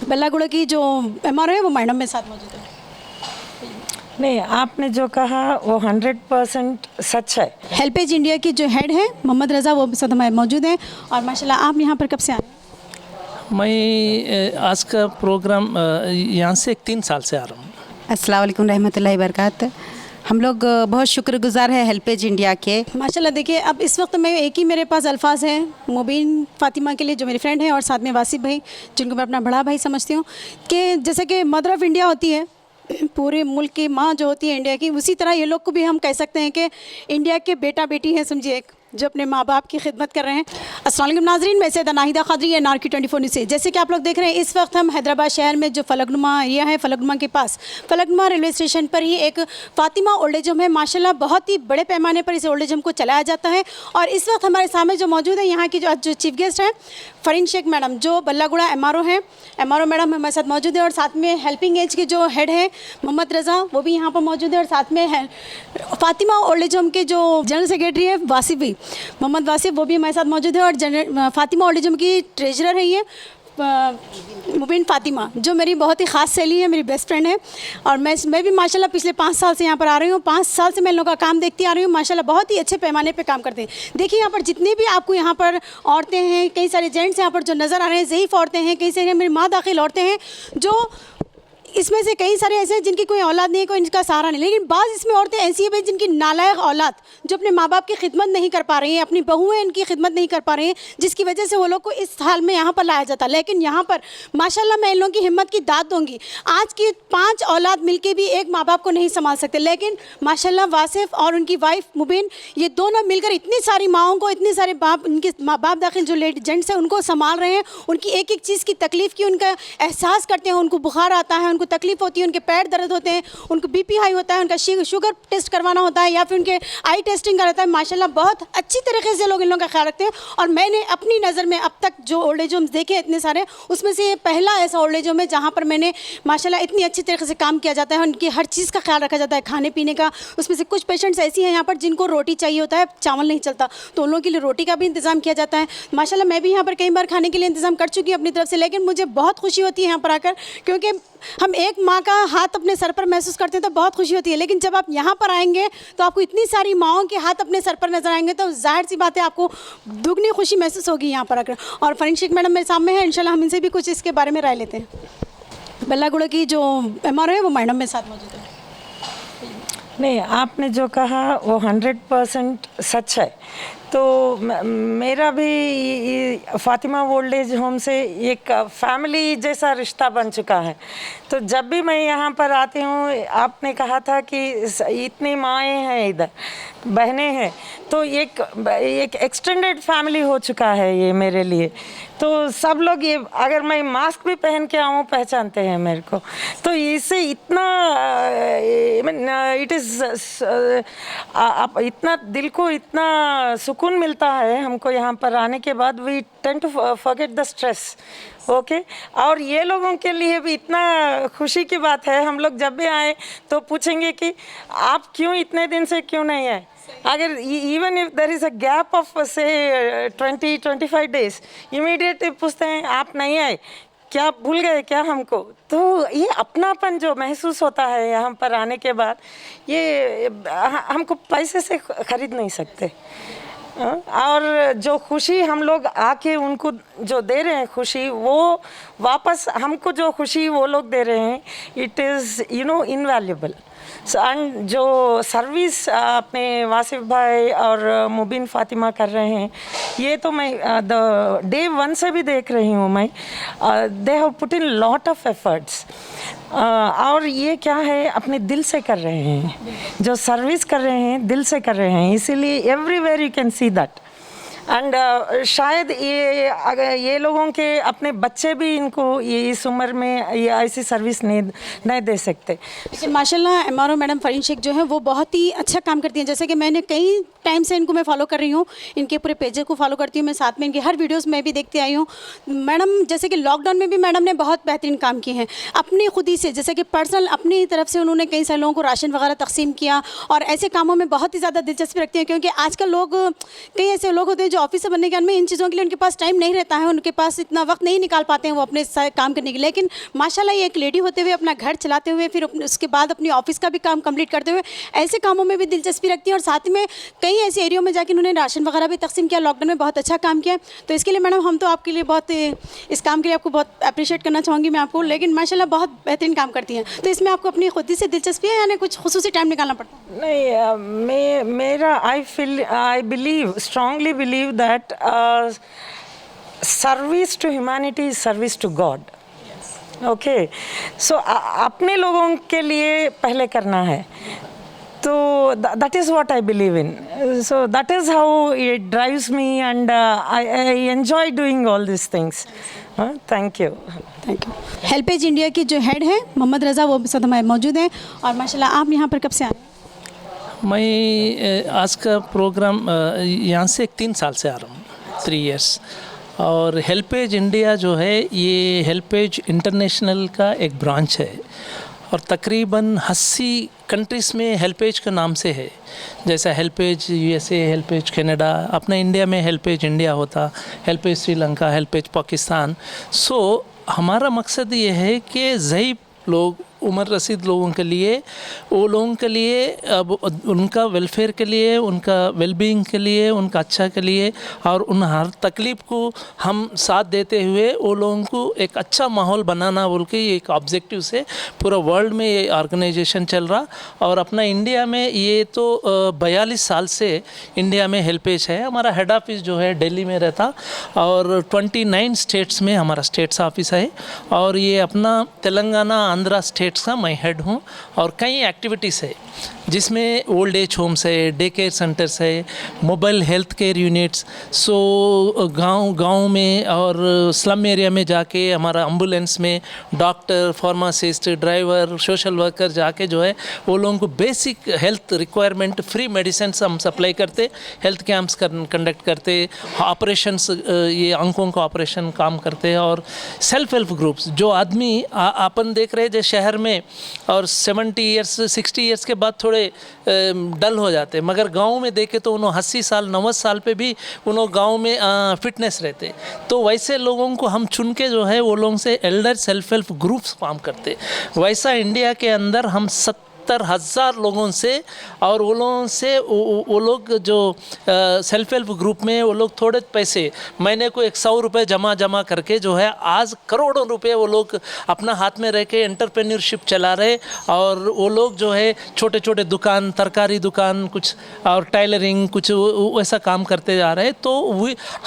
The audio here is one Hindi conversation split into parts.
बल्लागुड़ा की जो MRO है वो मैडम मेरे साथ मौजूद है। नहीं, आपने जो कहा वो 100% सच है। हेल्पेज इंडिया की जो हेड है मोहम्मद रज़ा वो साथ हमारे मौजूद हैं। और माशाल्लाह आप यहाँ पर कब से आ रहे हैं? मैं आज का प्रोग्राम यहाँ से 3 साल से आ रहा हूँ। अस्सलाम वालेकुम रहमतुल्लाहि बरकात। हम लोग बहुत शुक्रगुजार है हेल्पेज इंडिया के। माशाल्लाह देखिए, अब इस वक्त मैं एक ही मेरे पास अल्फाज हैं मुबीन फ़ातिमा के लिए जो मेरी फ्रेंड है, और साथ में वासिफ भाई जिनको मैं अपना बड़ा भाई समझती हूँ, कि जैसे कि मदर ऑफ़ इंडिया होती है, पूरे मुल्क की माँ जो होती है इंडिया की, उसी तरह ये लोग को भी हम कह सकते हैं कि इंडिया के बेटा बेटी हैं, समझिए, एक जो अपने माँ बाप की खिदमत कर रहे हैं। अस्सलाम वालेकुम नाज़रीन, मैं सैयदा नाहिदा क़ादरी NRQ 24 न्यूज़ से। जैसे कि आप लोग देख रहे हैं, इस वक्त हम हैदराबाद शहर में जो फलकनुमा एरिया है, फलकनुमा के पास फलकनुमा रेलवे स्टेशन पर ही एक फ़ातिमा ओल्ड एज होम है। माशाल्लाह बहुत ही बड़े पैमाने पर इस ओल्ड एज होम को चलाया जाता है। और इस वक्त हमारे सामने जो मौजूद है यहाँ की जो चीफ गेस्ट हैं फ़रहीन शेख मैडम, जो बल्लागुड़ा MRO हैं, MRO मैडम हमारे साथ मौजूद है। और साथ में हेल्पिंग एज के जो हेड है मोहम्मद रज़ा, वो भी यहाँ पर मौजूद है। और साथ में फ़ातिमा ओल्ड एज होम के जो जनरल सेक्रेटरी है वासिफ भी, मोहम्मद वासिफ, वो भी हमारे साथ मौजूद है। और फ़ातिमा ओल्ड एज होम की ट्रेजरर है ये मुबीन फ़ातिमा, जो मेरी बहुत ही ख़ास सहेली है, मेरी बेस्ट फ्रेंड है। और मैं भी माशाल्लाह पिछले 5 साल से यहाँ पर आ रही हूँ। 5 साल से मैं इन लोगों का काम देखती आ रही हूँ। माशाल्लाह बहुत ही अच्छे पैमाने पे काम करते हैं। देखिए यहाँ पर जितनी भी आपको यहाँ पर औरतें हैं, कई सारे जेंट्स यहाँ पर जो नज़र आ रहे हैं, ज़ईफ़ औरतें हैं, कई सारे मेरी माँ दाखिल औरतें हैं, जो इसमें से कई सारे ऐसे हैं जिनकी कोई औलाद नहीं है, कोई इनका सहारा नहीं। लेकिन बाज़ इसमें औरतें ऐसी हैं भाई जिनकी नालायक औलाद, जो अपने माँ बाप की खिदमत नहीं कर पा रही हैं, अपनी बहुएं इनकी खिदमत नहीं कर पा रही हैं, जिसकी वजह से वो लोग को इस हाल में यहाँ पर लाया जाता है। लेकिन यहाँ पर माशाल्लाह मैं इन लोगों की हिम्मत की दाद दूँगी। आज की 5 औलाद मिलके भी एक माँ बाप को नहीं संभाल सकते, लेकिन माशाल्लाह वासिफ और उनकी वाइफ मुबीन, ये दोनों मिलकर इतनी सारी माओं को, इतने सारे बाप, उनके माँ बाप दाखिल जो लेडी जेंट्स हैं, उनको संभाल रहे हैं। उनकी एक एक चीज़ की तकलीफ़ की उनका एहसास करते हैं। उनको बुखार आता है, उनको तकलीफ़ होती है, उनके पैर दर्द होते हैं, उनको BP हाई होता है, उनका शुगर टेस्ट करवाना होता है, या फिर उनके आई टेस्टिंग कराता है। माशाल्लाह बहुत अच्छी तरीके से लोग इन लोगों का ख्याल रखते हैं। और मैंने अपनी नज़र में अब तक जो ओल्ड एज होम्स देखे इतने सारे, उसमें से ये पहला ऐसा ओल्ड एज होम है जहाँ पर मैंने माशाल्लाह इतनी अच्छी तरीके से काम किया जाता है, उनकी हर चीज़ का ख्याल रखा जाता है, खाने पीने का। उसमें से कुछ पेशेंट्स ऐसी हैं यहाँ पर जिनको रोटी चाहिए होता है, चावल नहीं चलता, तो उन लोगों के लिए रोटी का भी इंतज़ाम किया जाता है। माशाल्लाह मैं भी यहाँ पर कई बार खाने के लिए इंतज़ाम कर चुकी हूँ अपनी तरफ से। लेकिन मुझे बहुत खुशी होती है यहाँ पर आकर, क्योंकि हम एक माँ का हाथ अपने सर पर महसूस करते हैं तो बहुत खुशी होती है। लेकिन जब आप यहाँ पर आएंगे तो आपको इतनी सारी माँओं के हाथ अपने सर पर नजर आएंगे, तो जाहिर सी बात है आपको दुगनी खुशी महसूस होगी यहाँ पर आकर। और फ़रहीन शेख मैडम मेरे सामने है, इंशाल्लाह हम इनसे भी कुछ इसके बारे में राय लेते हैं। बल्लागुड़ा की जो MRO है वो मैडम मेरे साथ मौजूद है। नहीं, आपने जो कहा वो 100% सच है। तो मेरा भी फ़ातिमा ओल्ड एज होम से एक फैमिली जैसा रिश्ता बन चुका है। तो जब भी मैं यहाँ पर आती हूँ, आपने कहा था कि इतनी माएँ हैं इधर, बहनें हैं, तो एक एक्सटेंडेड फैमिली हो चुका है ये मेरे लिए। तो सब लोग ये, अगर मैं मास्क भी पहन के आऊँ, पहचानते हैं मेरे को। तो इससे इतना इट इज़ इतना दिल को इतना सुकून मिलता है हमको यहाँ पर आने के बाद। We tend to forget the stress, okay. और ये लोगों के लिए भी इतना खुशी की बात है, हम लोग जब भी आए तो पूछेंगे कि आप क्यों इतने दिन से क्यों नहीं आए। अगर even if there is a gap of से 20-25 डेज, इमीडिएटली पूछते हैं आप नहीं आए क्या, भूल गए क्या हमको। तो ये अपनापन जो महसूस होता है यहाँ पर आने के बाद, ये हमको पैसे से ख़रीद नहीं सकते। और जो खुशी हम लोग आके उनको जो दे रहे हैं खुशी, वो वापस हमको जो खुशी वो लोग दे रहे हैं, इट इज़ इनवैल्यूएबल। एंड जो सर्विस अपने वासिफ भाई और मुबीन फ़ातिमा कर रहे हैं, ये तो मैं द डे 1 से भी देख रही हूँ मैं। They have put in lot of efforts. और ये क्या है, अपने दिल से कर रहे हैं, जो सर्विस कर रहे हैं दिल से कर रहे हैं, इसीलिए everywhere you can see that. And शायद अगर ये लोगों के अपने बच्चे भी इनको ये इस उम्र में ये ऐसी सर्विस नहीं दे सकते। लेकिन माशाल्लाह MRO मैडम फ़रहीन शेख जो है वो बहुत ही अच्छा काम करती हैं। जैसे कि मैंने कई टाइम से इनको मैं फॉलो कर रही हूँ, इनके पूरे पेजेस को फॉलो करती हूँ मैं, साथ में इनकी हर वीडियोस मैं भी देखती आई हूँ। मैडम जैसे कि लॉकडाउन में भी मैडम ने बहुत बेहतरीन काम किए हैं अपनी खुद ही से, जैसे कि पर्सनल अपनी तरफ से उन्होंने कई सारे लोगों को राशन वगैरह तकसीम किया, और ऐसे कामों में बहुत ही ज़्यादा दिलचस्पी रखते हैं, क्योंकि आजकल लोग कई ऐसे लोग होते हैं जो ऑफिस से बनने के बाद में इन चीज़ों के लिए उनके पास टाइम नहीं रहता है, उनके पास इतना वक्त नहीं निकाल पाते हैं वो अपने काम करने के लिए। लेकिन माशाल्लाह ये एक लेडी होते हुए अपना घर चलाते हुए फिर उसके बाद अपनी ऑफिस का भी काम कंप्लीट करते हुए ऐसे कामों में भी दिलचस्पी रखती हैं, और साथ में कई ऐसे एरियो में जाकर उन्होंने राशन वगैरह भी तकसीम किया, लॉकडाउन में बहुत अच्छा काम किया। तो इसके लिए मैडम हम तो आपके लिए बहुत, इस काम के लिए आपको बहुत अप्रिशिएट करना चाहूँगी मैं आपको, लेकिन माशाल्लाह बहुत बेहतरीन काम करती हैं। तो इसमें आपको अपनी खुद ही से दिलचस्पी है यानी कुछ खुसूसी टाइम निकालना पड़ता है? नहीं, मेरा I believe, strongly believe that service to humanity is service to God. Okay, so अपने लोगों के लिए पहले करना है, तो that is what I believe in. So that is how it drives me, and I enjoy doing all these things. Thank you. Thank you. HelpAge India की जो हेड है मोहम्मद रज़ा, वो भी साथ हमारे मौजूद हैं। और माशाल्लाह आप यहाँ पर कब से आए? मैं आज का प्रोग्राम यहाँ से 3 साल से आ रहा हूँ, 3 years। और हेल्पेज इंडिया जो है ये हेल्पेज इंटरनेशनल का एक ब्रांच है, और तकरीबन 80 कंट्रीज़ में हेल्पेज के नाम से है, जैसा हेल्पेज USA, हेल्पेज कनाडा, अपना इंडिया में हेल्पेज इंडिया होता, हेल्पेज श्रीलंका, हेल्पेज पाकिस्तान। सो हमारा मकसद ये है कि ज़ईफ़ लोग, उम्र रसीद लोगों के लिए, वो लोगों के लिए अब उनका वेलफेयर के लिए, उनका वेलबींग के लिए, उनका अच्छा के लिए, और उन हर तकलीफ़ को हम साथ देते हुए वो लोगों को एक अच्छा माहौल बनाना बोल के ये एक ऑब्जेक्टिव से पूरा वर्ल्ड में ये ऑर्गेनाइजेशन चल रहा। और अपना इंडिया में ये तो 42 साल से इंडिया में हेल्पेज है। हमारा हेड ऑफिस जो है दिल्ली में रहता, और 29 स्टेट्स में हमारा स्टेट्स ऑफिस है, और ये अपना तेलंगाना, आंध्रा स्टेट का मैं हेड हूँ। और कई एक्टिविटीज़ है जिसमें ओल्ड एज होम्स है, डे केयर सेंटर्स है, मोबाइल हेल्थ केयर यूनिट्स। सो गांव में और स्लम एरिया में जाके हमारा एम्बुलेंस में doctor, pharmacist, driver, social worker जाके जो है वो लोगों को basic health requirement free medicine हम सप्लाई करते, हेल्थ कैंप्स कंडक्ट करते, ऑपरेशंस, ये आंखों का ऑपरेशन काम करते हैं। और सेल्फ हेल्प ग्रुप्स जो आदमी अपन देख रहे जो शहर में और 70 ईयर्स 60 ईयर्स के बाद थोड़े डल हो जाते, मगर गांव में देखे तो उन्होंने 80 साल 90 साल पे भी उन्होंने गांव में फिटनेस रहते। तो वैसे लोगों को हम चुन के जो है वो लोगों से एल्डर सेल्फ हेल्प ग्रुप्स काम करते। वैसा इंडिया के अंदर हम 70,000 लोगों से, और वो लोगों से वो लोग जो सेल्फ हेल्प ग्रुप में वो लोग थोड़े पैसे महीने को 100 रुपये जमा करके जो है आज करोड़ों रुपए वो लोग अपना हाथ में रह के एंटरप्रेन्योरशिप चला रहे। और वो लोग जो है छोटे छोटे दुकान, तरकारी दुकान कुछ, और टाइलरिंग कुछ वैसा काम करते जा रहे। तो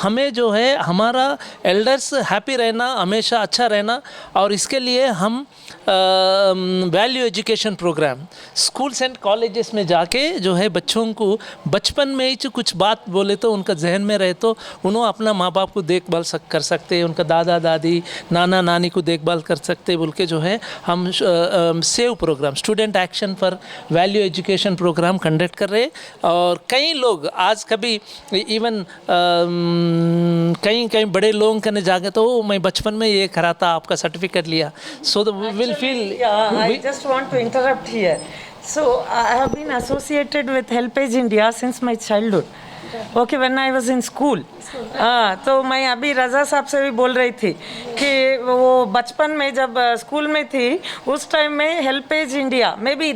हमें जो है हमारा एल्डर्स हैप्पी रहना, हमेशा अच्छा रहना, और इसके लिए हम value education program schools and colleges में जाके जो है बच्चों को बचपन में ही कुछ बात बोले तो उनका जहन में रहे, तो उन्होंने अपना माँ बाप को देखभाल कर सकते हैं, उनका दादा दादी, नाना नानी को देखभाल कर सकते बोल के जो है हम save program, student action for value education program conduct कर रहे। और कई लोग आज कभी इवन कई बड़े लोगों करने जाके तो मैं बचपन में ये करा था, आपका सर्टिफिकेट लिया। So will feel, I just want to interrupt here. So I have been associated with HelpAge India since my childhood. Okay, when I was in school. तो मैं अभी रज़ा साहब से भी बोल रही थी कि वो बचपन में जब स्कूल में थी उस टाइम में HelpAge India, maybe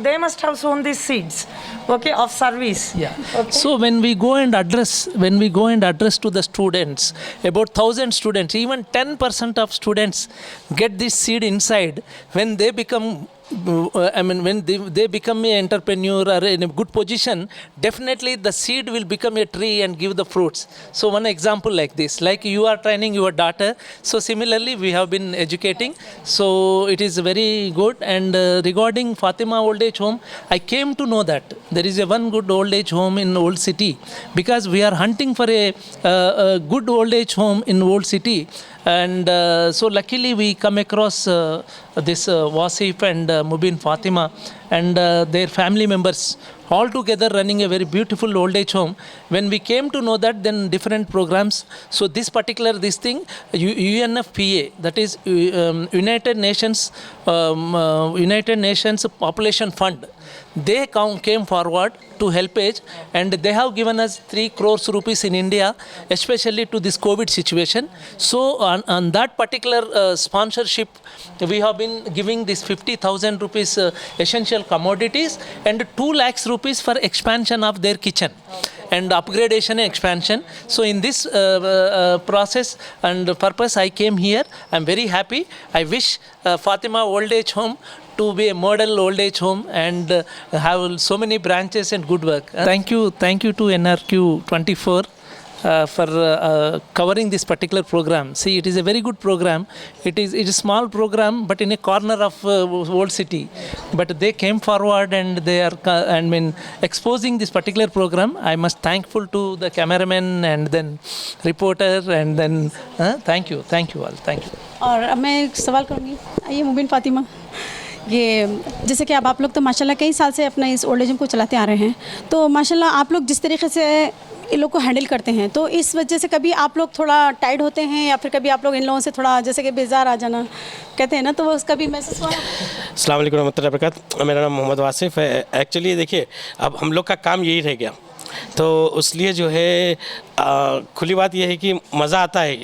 they must have sown these seeds, okay, of service. Yeah. Okay. So when we go and address to the students, about 1,000 students, even 10% of students get this seed inside. When they become when they become an entrepreneur or in a good position, definitely the seed will become a tree and give the fruits. So one example like this, like you are training your daughter, so similarly we have been educating, so it is very good. And regarding Fatima old age home, I came to know that there is one good old age home in old city, because we are hunting for a good old age home in old city. And so luckily we come across this Wasif and Mubin Fatima, and their family members all together running a very beautiful old age home. When we came to know that, then different programs. So this particular UNFPA, that is United Nations Population Fund, they came forward to HelpAge, and they have given us 3 crores rupees in India, especially to this COVID situation. So on that particular sponsorship, we have been giving this 50,000 rupees essential commodities and 2 lakhs rupees for expansion of their kitchen and upgradation and expansion. So in this process and purpose, I came here. I'm very happy. I wish Fatima Old Age Home to be a model old age home and have so many branches and good work. Thank you to NRQ 24 for covering this particular program. See, it is a very good program. It is a small program, but in a corner of old city. But they came forward and they are exposing this particular program. I must thankful to the cameraman and then reporter and then thank you all. Thank you. और अब मैं एक सवाल करूँगी। आइए मुबिन फातिमा, ये जैसे कि अब आप लोग तो माशाल्लाह कई साल से अपना इस ओल्ड एज होम को चलाते आ रहे हैं, तो माशाल्लाह आप लोग जिस तरीके से इन लोग को हैंडल करते हैं, तो इस वजह से कभी आप लोग थोड़ा टाइट होते हैं या फिर कभी आप लोग इन लोगों से थोड़ा जैसे कि बेजार आ जाना कहते हैं ना, तो वो उसका भी महसूस हुआ? अस्सलाम वालेकुम रहमतुल्लाहि व बरकातहू। मेरा नाम मोहम्मद वासिफ़ है। एक्चुअली देखिए, अब हम लोग का काम यही रह गया, तो उसलिए जो है खुली बात यह है कि मज़ा आता है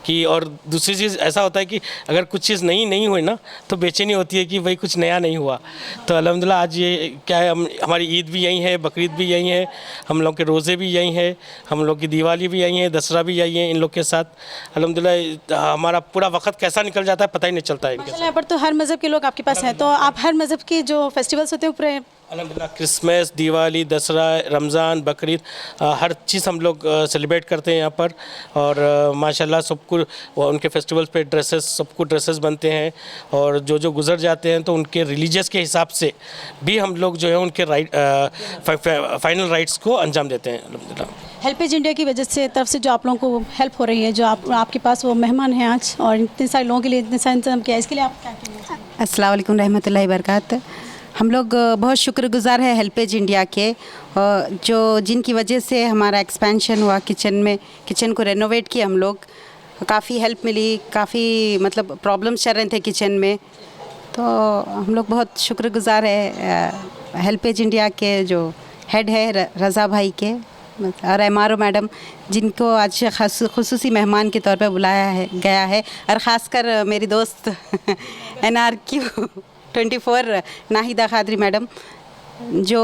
कि, और दूसरी चीज़ ऐसा होता है कि अगर कुछ चीज़ नहीं हुई ना, तो बेचैनी होती है कि भाई कुछ नया नहीं हुआ। तो अल्हम्दुलिल्लाह आज ये क्या है, हमारी ईद भी यहीं है, बकरीद भी यहीं है, हम लोग के रोज़े भी यहीं है, हम लोग की दिवाली भी यहीं है, दसरा भी यहीं है। इन लोग के साथ अल्हम्दुलिल्लाह हमारा पूरा वक्त कैसा निकल जाता है पता ही नहीं चलता है। माशाल्लाह पर तो हर मज़हब के लोग आपके पास हैं, तो आप हर मज़हब के जो फेस्टिवल्स होते हैं पूरे अल्हम्दुलिल्लाह क्रिसमस, दिवाली, दसरा, रमज़ान, बकरीद हर चीज़ हम लोग सेलिब्रेट करते हैं यहाँ पर। और माशाल्लाह सबको उनके फेस्टिवल्स पे सबको ड्रेसेस बनते हैं, और जो गुज़र जाते हैं तो उनके रिलीजियस के हिसाब से भी हम लोग जो है उनके फाइनल राइट्स को अंजाम देते हैं अल्हम्दुलिल्लाह। हेल्पेज इंडिया की वजह से तरफ से जो आप लोगों को हेल्प हो रही है, जो आपके पास वो मेहमान हैं आज और इतने सारे लोगों के लिए इतने सारे इंतजाम किया, इसके लिए आप क्या कहेंगे? अस्सलाम वालेकुम रहमतुल्लाहि व बरकातहू। हम लोग बहुत शुक्रगुज़ार है हेल्पेज इंडिया के, जो जिनकी वजह से हमारा एक्सपेंशन हुआ, किचन को रेनोवेट किया हम लोग, काफ़ी हेल्प मिली, काफ़ी मतलब प्रॉब्लम्स चल रहे थे किचन में, तो हम लोग बहुत शुक्रगुज़ार है हेल्पेज इंडिया के जो हेड है रज़ा भाई के और MRO मैडम, जिनको आज ख़ुसूसी मेहमान के तौर पे बुलाया गया है, और ख़ासकर मेरी दोस्त NRQ 24 नाहिदा खादरी मैडम, जो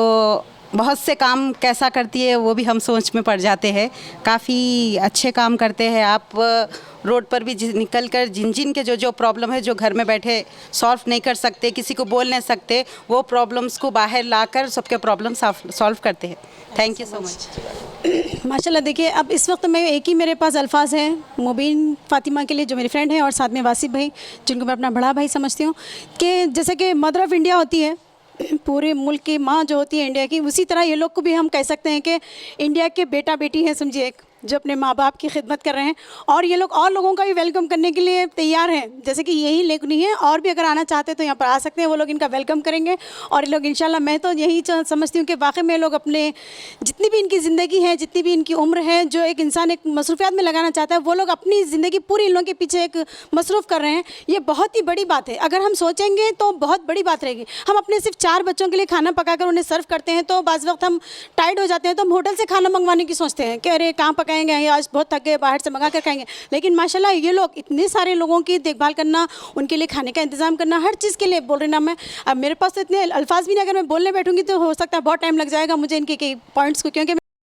बहुत से काम कैसा करती है वो भी हम सोच में पड़ जाते हैं। काफ़ी अच्छे काम करते हैं। आप रोड पर भी निकल कर जिन के जो प्रॉब्लम है, जो घर में बैठे सॉल्व नहीं कर सकते, किसी को बोल नहीं सकते, वो प्रॉब्लम्स को बाहर लाकर सबके प्रॉब्लम सॉल्व करते हैं। Thank you so much. माशाल्लाह देखिए, अब इस वक्त मैं एक ही मेरे पास अल्फाज हैं मुबीन फातिमा के लिए, जो मेरी फ्रेंड है, और साथ में वासिफ़ भाई, जिनको मैं अपना बड़ा भाई समझती हूँ, कि जैसे कि मदर ऑफ़ इंडिया होती है, पूरे मुल्क की माँ जो होती है इंडिया की, उसी तरह ये लोग को भी हम कह सकते हैं कि इंडिया के बेटा बेटी हैं, समझिए, एक जो अपने माँ बाप की खिदमत कर रहे हैं, और ये लोग और लोगों का भी वेलकम करने के लिए तैयार हैं। जैसे कि यही लेक नहीं है, और भी अगर आना चाहते हैं तो यहाँ पर आ सकते हैं, वो लोग इनका वेलकम करेंगे। और ये लोग इंशाल्लाह, मैं तो यही समझती हूँ कि वाकई में लोग अपने जितनी भी इनकी ज़िंदगी है, जितनी भी इनकी उम्र है, जो एक इंसान एक मसरूफियात में लगाना चाहता है, वो लोग अपनी ज़िंदगी पूरी इन लोगों के पीछे एक मसरूफ़ कर रहे हैं। ये बहुत ही बड़ी बात है, अगर हम सोचेंगे तो बहुत बड़ी बात रहेगी। हम अपने सिर्फ 4 बच्चों के लिए खाना पकाकर उन्हें सर्व करते हैं, तो बाज़ वक्त हम टाइट हो जाते हैं, तो हम होटल से खाना मंगवाने की सोचते हैं कि अरे कहाँ पकाएंगे, आज बहुत थक गए, बाहर से मंगा कर खाएंगे। लेकिन माशाल्लाह ये लोग इतने सारे लोगों की देखभाल करना, उनके लिए खाने का इंतज़ाम करना, हर चीज़ के लिए बोल रही ना मैं, अब मेरे पास तो इतने अल्फाज भी नहीं, अगर मैं बोलने बैठूंगी तो हो सकता है बहुत टाइम लग जाएगा मुझे इनके कई पॉइंट्स को, क्योंकि